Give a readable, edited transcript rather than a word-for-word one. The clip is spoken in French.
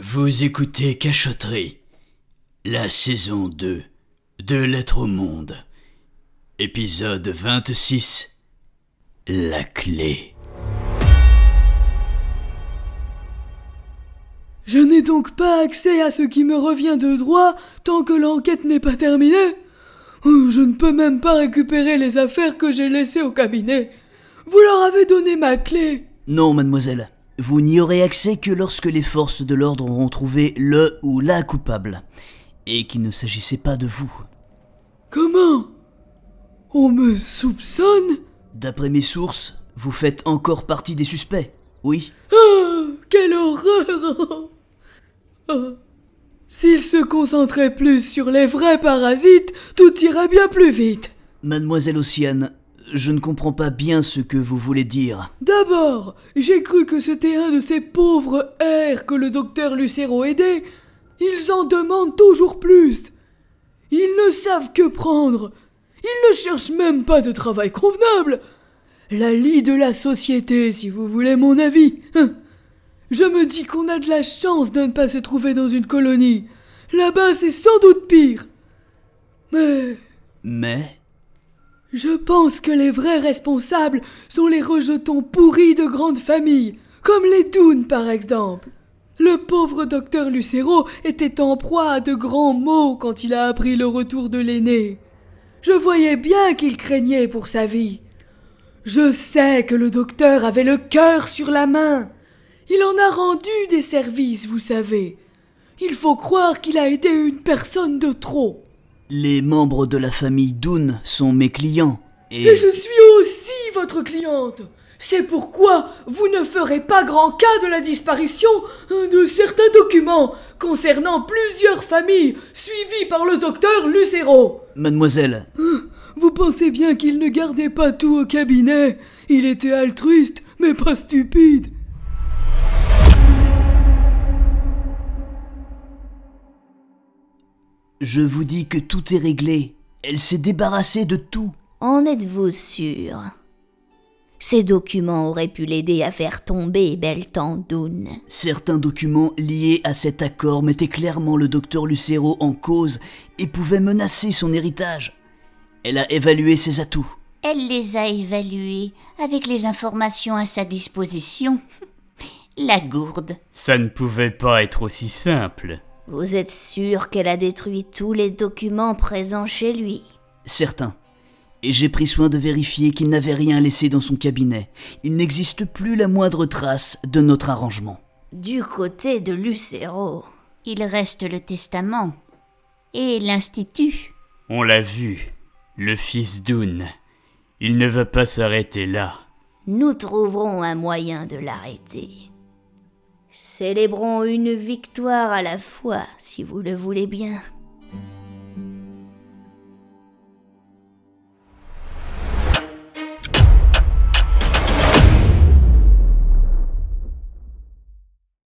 Vous écoutez Cachotterie, la saison 2 de Lettres au Monde, épisode 26, la clé. Je n'ai donc pas accès à ce qui me revient de droit tant que l'enquête n'est pas terminée. Je ne peux même pas récupérer les affaires que j'ai laissées au cabinet. Vous leur avez donné ma clé. Non, mademoiselle. Vous n'y aurez accès que lorsque les forces de l'ordre auront trouvé le ou la coupable. Et qu'il ne s'agissait pas de vous. Comment ? On me soupçonne ? D'après mes sources, vous faites encore partie des suspects, oui ? Ah, quelle horreur ! S'ils se concentraient plus sur les vrais parasites, tout irait bien plus vite. Mademoiselle Ossiane, je ne comprends pas bien ce que vous voulez dire. D'abord, j'ai cru que c'était un de ces pauvres airs que le docteur Lucero aidait. Ils en demandent toujours plus. Ils ne savent que prendre. Ils ne cherchent même pas de travail convenable. La lie de la société, si vous voulez mon avis. Je me dis qu'on a de la chance de ne pas se trouver dans une colonie. Là-bas, c'est sans doute pire. Mais Je pense que les vrais responsables sont les rejetons pourris de grandes familles, comme les Dunn par exemple. Le pauvre docteur Lucero était en proie à de grands maux quand il a appris le retour de l'aîné. Je voyais bien qu'il craignait pour sa vie. Je sais que le docteur avait le cœur sur la main. Il en a rendu des services, vous savez. Il faut croire qu'il a été une personne de trop. les membres de la famille Dunn sont mes clients. Et je suis aussi votre cliente. C'est pourquoi vous ne ferez pas grand cas de la disparition de certains documents concernant plusieurs familles suivies par le docteur Lucero. Mademoiselle, Vous pensez bien qu'il ne gardait pas tout au cabinet. Il était altruiste, mais pas stupide. je vous dis que tout est réglé. Elle s'est débarrassée de tout. En êtes-vous sûr ? Ces documents auraient pu l'aider à faire tomber Beltan Dunn. Certains documents liés à cet accord mettaient clairement le docteur Lucero en cause et pouvaient menacer son héritage. Elle a évalué ses atouts. Elle les a évalués avec les informations à sa disposition. La gourde. Ça ne pouvait pas être aussi simple. Vous êtes sûr qu'elle a détruit tous les documents présents chez lui ? Certains. Et j'ai pris soin de vérifier qu'il n'avait rien laissé dans son cabinet. Il n'existe plus la moindre trace de notre arrangement. Du côté de Lucero, il reste le testament et l'institut. On l'a vu, le fils Dunn. Il ne va pas s'arrêter là. Nous trouverons un moyen de l'arrêter. Célébrons une victoire à la fois, si vous le voulez bien.